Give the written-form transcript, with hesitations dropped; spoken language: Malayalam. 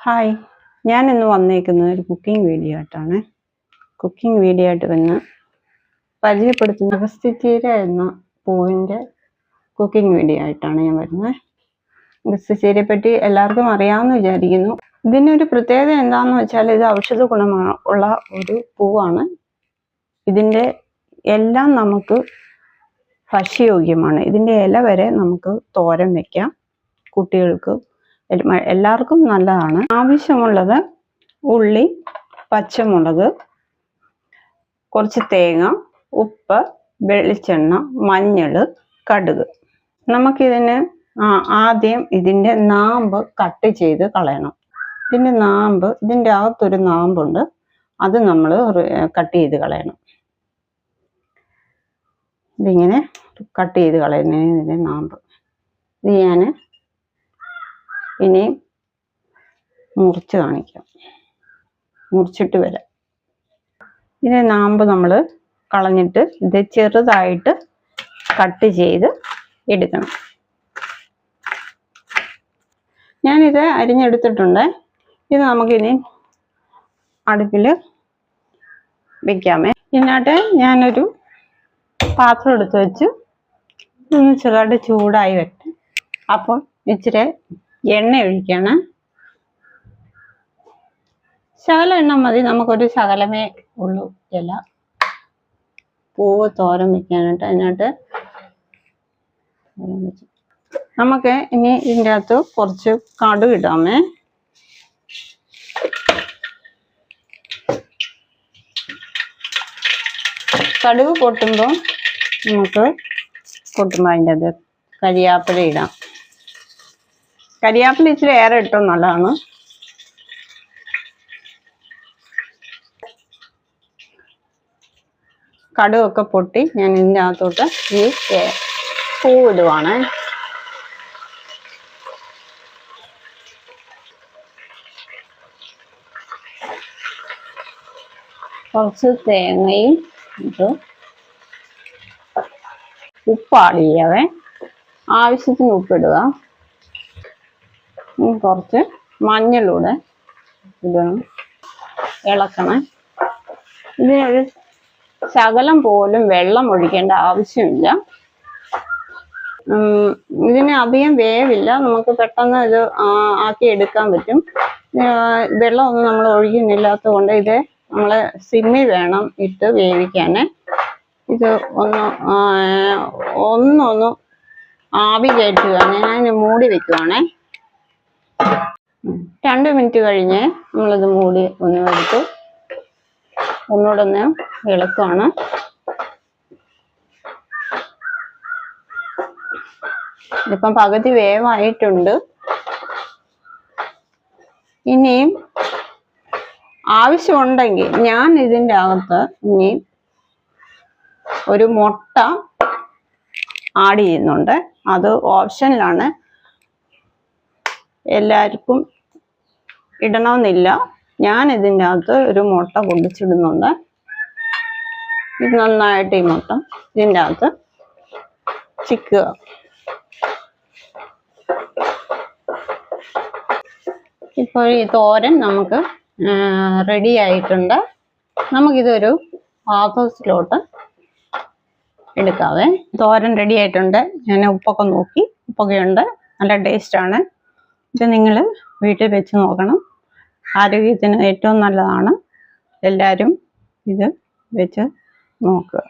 ഹായ്, ഞാൻ ഇന്ന് വന്നേക്കുന്നത് ഒരു കുക്കിംഗ് വീഡിയോ ആയിട്ടാണ്. കുക്കിംഗ് വീഡിയോ ആയിട്ട് വന്ന് പരിചയപ്പെടുത്തുന്ന അഗസ്ത്യച്ചീര എന്ന പൂവിൻ്റെ കുക്കിംഗ് വീഡിയോ ആയിട്ടാണ് ഞാൻ വരുന്നത്. അഗസ്ത്യച്ചീരയെ പറ്റി എല്ലാവർക്കും അറിയാമെന്ന് വിചാരിക്കുന്നു. ഇതിനൊരു പ്രത്യേകത എന്താണെന്ന് വെച്ചാൽ ഇത് ഔഷധ ഗുണമുള്ള ഒരു പൂവാണ്. ഇതിൻ്റെ എല്ലാം നമുക്ക് ഭക്ഷ്യയോഗ്യമാണ്. ഇതിൻ്റെ ഇല വരെ നമുക്ക് തോരൻ വയ്ക്കാം. കുട്ടികൾക്ക് എല്ലാവർക്കും നല്ലതാണ്. ആവശ്യമുള്ളത് ഉള്ളി, പച്ചമുളക്, കുറച്ച് തേങ്ങ, ഉപ്പ്, വെളിച്ചെണ്ണ, മഞ്ഞൾ, കടുക്. നമുക്കിതിന് ആദ്യം ഇതിൻ്റെ നാമ്പ് കട്ട് ചെയ്ത് കളയണം. ഇതിൻ്റെ അകത്തൊരു നാമ്പുണ്ട്, അത് നമ്മൾ കട്ട് ചെയ്ത് കളയണം. ഇതിങ്ങനെ കട്ട് ചെയ്ത് കളയുന്നതിൻ്റെ നാമ്പ് ഇത് ഞാൻ ഇനി മുറിച്ച് കാണിക്കാം. മുറിച്ചിട്ട് വരാം. ഇതിൻ്റെ നാമ്പ് നമ്മൾ കളഞ്ഞിട്ട് ഇത് ചെറുതായിട്ട് കട്ട് ചെയ്ത് എടുക്കണം. ഞാനിത് അരിഞ്ഞെടുത്തിട്ടുണ്ട്. ഇത് നമുക്കിനി അടുപ്പിൽ വെക്കാമേ. ഇതിനായിട്ട് ഞാനൊരു പാത്രം എടുത്ത് വെച്ച് ഒന്ന് ചെറുതായിട്ട് ചൂടായി വരട്ടെ. അപ്പോൾ ഇച്ചിരി എണ്ണ ഒഴിക്കണം. ശകലം എണ്ണ മതി, നമുക്കൊരു ശകലമേ ഉള്ളൂ ഇല പൂവ് തോരൻ വെക്കാനായിട്ട്. അതിനായിട്ട് നമുക്ക് ഇനി ഇതിൻ്റെ അകത്ത് കുറച്ച് കടുക് ഇടാമേ. കടുക് പൊട്ടുമ്പോൾ അതിൻ്റെ അത് കരിയാപ്പില ഇടാം. കരിയാപ്പില ഇച്ചിരി ഏറെ ഇട്ടോ നല്ലതാണ്. കടുകൊക്കെ പൊട്ടി ഞാൻ ഇതിൻ്റെ അകത്തോട്ട് ഈ പൂവിടുവാണ്. കുറച്ച് തേങ്ങയും ഇട്ട് ഉപ്പ് ആഡ് ചെയ്യാവേ. ആവശ്യത്തിന് ഉപ്പിടുക. കുറച്ച് മഞ്ഞളൂടെ ഇടണം, ഇളക്കണം. ഇതിനൊരു ശകലം പോലും വെള്ളം ഒഴിക്കേണ്ട ആവശ്യമില്ല. ഇതിന് അധികം വേവില്ല, നമുക്ക് പെട്ടെന്ന് ഇത് ആക്കി എടുക്കാൻ പറ്റും. വെള്ളമൊന്നും നമ്മൾ ഒഴിക്കുന്നില്ലാത്തത് കൊണ്ട് ഇത് നമ്മൾ സിമ്മിൽ വേണം ഇട്ട് വേവിക്കാൻ. ഇത് ഒന്നൊന്ന് ആവി കയറ്റുക. ഞാൻ മൂടി വെക്കുവാണേ. 2 മിനിറ്റ് കഴിഞ്ഞ് നമ്മളിത് മൂടി ഒന്ന് എടുത്ത് ഒന്നുകൂടെ ഒന്ന് ഇളക്കുവാണ്. ഇതിപ്പം പകുതി വേവായിട്ടുണ്ട്. ഇനിയും ആവശ്യമുണ്ടെങ്കിൽ ഞാൻ ഇതിൻ്റെ അകത്ത് ഇനി ഒരു മുട്ട ആഡ് ചെയ്യുന്നുണ്ട്. അത് ഓപ്ഷനിലാണ്, എല്ലാവർക്കും ഇടണമെന്നില്ല. ഞാൻ ഇതിൻ്റെ അകത്ത് ഒരു മുട്ട പൊടിച്ചിടുന്നുണ്ട്. ഇത് നന്നായിട്ട് ഈ മുട്ട ഇതിൻ്റെ അകത്ത് ചിക്കുക. ഇപ്പോൾ ഈ തോരൻ നമുക്ക് റെഡി ആയിട്ടുണ്ട്. നമുക്കിതൊരു പാത്രത്തിലോട്ട് എടുക്കാവേ. തോരൻ റെഡി ആയിട്ടുണ്ട്. ഞാൻ ഉപ്പൊക്കെ നോക്കി, ഉപ്പൊക്കെ ഉണ്ട്, നല്ല ടേസ്റ്റാണ്. ഇത് നിങ്ങൾ വീട്ടിൽ വെച്ച് നോക്കണം. ആരോഗ്യത്തിന് ഏറ്റവും നല്ലതാണ്. എല്ലാവരും ഇത് വെച്ച് നോക്കുക.